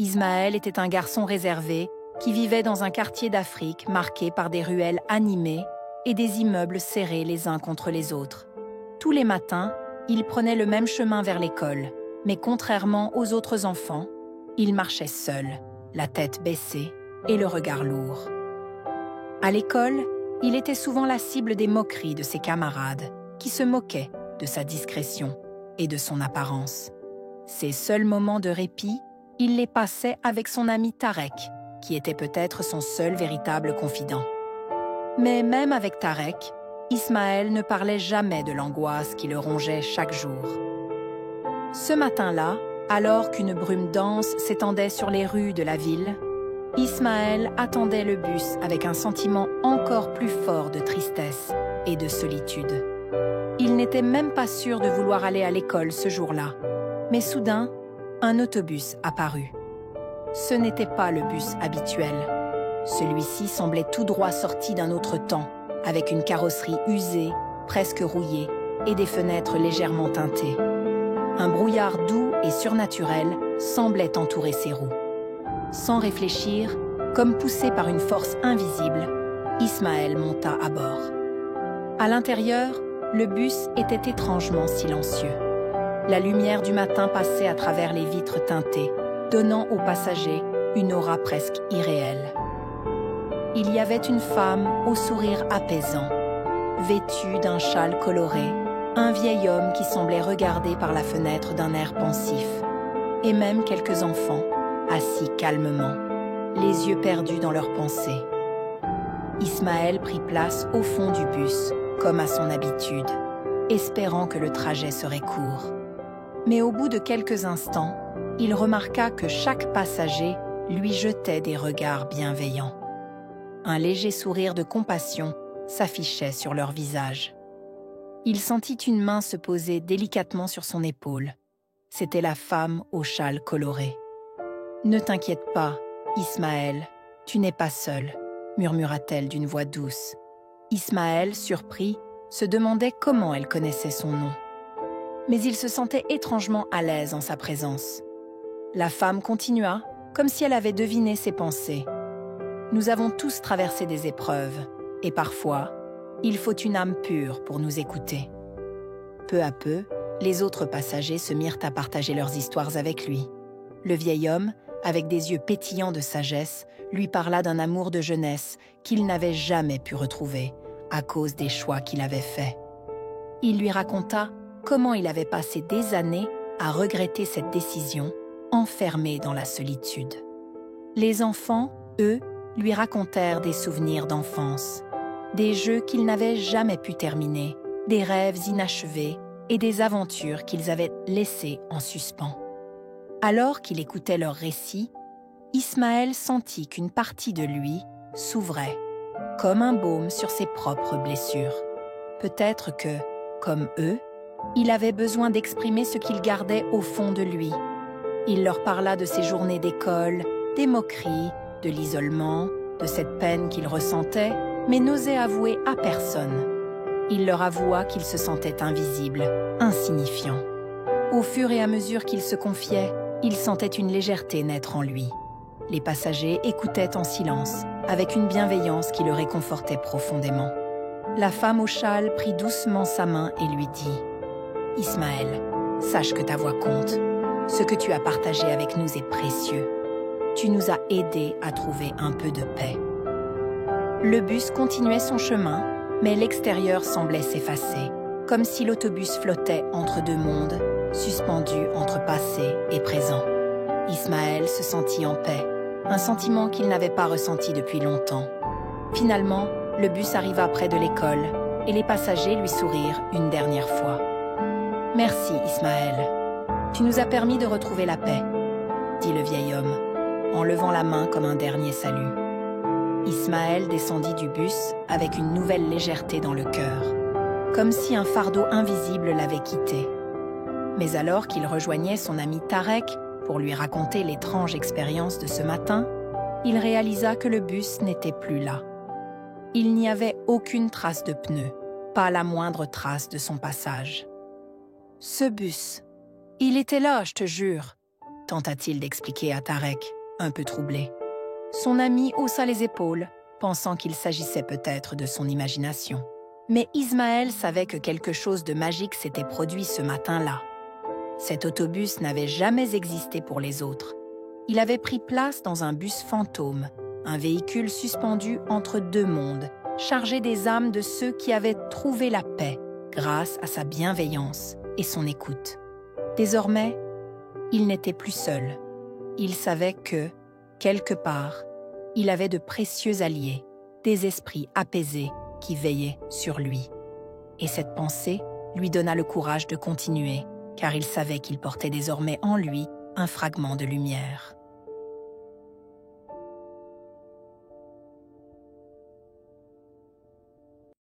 Ismaël était un garçon réservé qui vivait dans un quartier d'Afrique marqué par des ruelles animées et des immeubles serrés les uns contre les autres. Tous les matins, il prenait le même chemin vers l'école, mais contrairement aux autres enfants, il marchait seul, la tête baissée et le regard lourd. À l'école, il était souvent la cible des moqueries de ses camarades, qui se moquaient de sa discrétion et de son apparence. Ses seuls moments de répit, il les passait avec son ami Tarek, qui était peut-être son seul véritable confident. Mais même avec Tarek, Ismaël ne parlait jamais de l'angoisse qui le rongeait chaque jour. Ce matin-là, alors qu'une brume dense s'étendait sur les rues de la ville, Ismaël attendait le bus avec un sentiment encore plus fort de tristesse et de solitude. Il n'était même pas sûr de vouloir aller à l'école ce jour-là. Mais soudain, un autobus apparut. Ce n'était pas le bus habituel. Celui-ci semblait tout droit sorti d'un autre temps, avec une carrosserie usée, presque rouillée, et des fenêtres légèrement teintées. Un brouillard doux et surnaturel semblait entourer ses roues. Sans réfléchir, comme poussé par une force invisible, Ismaël monta à bord. À l'intérieur, le bus était étrangement silencieux. La lumière du matin passait à travers les vitres teintées, donnant aux passagers une aura presque irréelle. Il y avait une femme au sourire apaisant, vêtue d'un châle coloré, un vieil homme qui semblait regarder par la fenêtre d'un air pensif, et même quelques enfants, assis calmement, les yeux perdus dans leurs pensées. Ismaël prit place au fond du bus, comme à son habitude, espérant que le trajet serait court. Mais au bout de quelques instants, il remarqua que chaque passager lui jetait des regards bienveillants. Un léger sourire de compassion s'affichait sur leur visage. Il sentit une main se poser délicatement sur son épaule. C'était la femme au châle coloré. « Ne t'inquiète pas, Ismaël, tu n'es pas seul », murmura-t-elle d'une voix douce. Ismaël, surpris, se demandait comment elle connaissait son nom. Mais il se sentait étrangement à l'aise en sa présence. La femme continua, comme si elle avait deviné ses pensées. « Nous avons tous traversé des épreuves, et parfois, il faut une âme pure pour nous écouter. » Peu à peu, les autres passagers se mirent à partager leurs histoires avec lui. Le vieil homme, avec des yeux pétillants de sagesse, lui parla d'un amour de jeunesse qu'il n'avait jamais pu retrouver à cause des choix qu'il avait faits. Il lui raconta comment il avait passé des années à regretter cette décision, enfermé dans la solitude. Les enfants, eux, lui racontèrent des souvenirs d'enfance, des jeux qu'ils n'avaient jamais pu terminer, des rêves inachevés et des aventures qu'ils avaient laissées en suspens. Alors qu'il écoutait leurs récits, Ismaël sentit qu'une partie de lui s'ouvrait, comme un baume sur ses propres blessures. Peut-être que, comme eux, il avait besoin d'exprimer ce qu'il gardait au fond de lui. Il leur parla de ses journées d'école, des moqueries, de l'isolement, de cette peine qu'il ressentait, mais n'osait avouer à personne. Il leur avoua qu'il se sentait invisible, insignifiant. Au fur et à mesure qu'il se confiait, il sentait une légèreté naître en lui. Les passagers écoutaient en silence, avec une bienveillance qui le réconfortait profondément. La femme au châle prit doucement sa main et lui dit « Ismaël, sache que ta voix compte. Ce que tu as partagé avec nous est précieux. Tu nous as aidés à trouver un peu de paix. » Le bus continuait son chemin, mais l'extérieur semblait s'effacer, comme si l'autobus flottait entre deux mondes, suspendu entre passé et présent. Ismaël se sentit en paix, un sentiment qu'il n'avait pas ressenti depuis longtemps. Finalement, le bus arriva près de l'école et les passagers lui sourirent une dernière fois. « Merci, Ismaël. Tu nous as permis de retrouver la paix, » dit le vieil homme, en levant la main comme un dernier salut. Ismaël descendit du bus avec une nouvelle légèreté dans le cœur, comme si un fardeau invisible l'avait quitté. Mais alors qu'il rejoignait son ami Tarek pour lui raconter l'étrange expérience de ce matin, il réalisa que le bus n'était plus là. Il n'y avait aucune trace de pneu, pas la moindre trace de son passage. « Ce bus, il était là, je te jure. tenta-t-il d'expliquer à Tarek, un peu troublé. Son ami haussa les épaules, pensant qu'il s'agissait peut-être de son imagination. Mais Ismaël savait que quelque chose de magique s'était produit ce matin-là. Cet autobus n'avait jamais existé pour les autres. Il avait pris place dans un bus fantôme, un véhicule suspendu entre deux mondes, chargé des âmes de ceux qui avaient trouvé la paix grâce à sa bienveillance et son écoute. Désormais, il n'était plus seul. Il savait que, quelque part, il avait de précieux alliés, des esprits apaisés qui veillaient sur lui. Et cette pensée lui donna le courage de continuer, car il savait qu'il portait désormais en lui un fragment de lumière.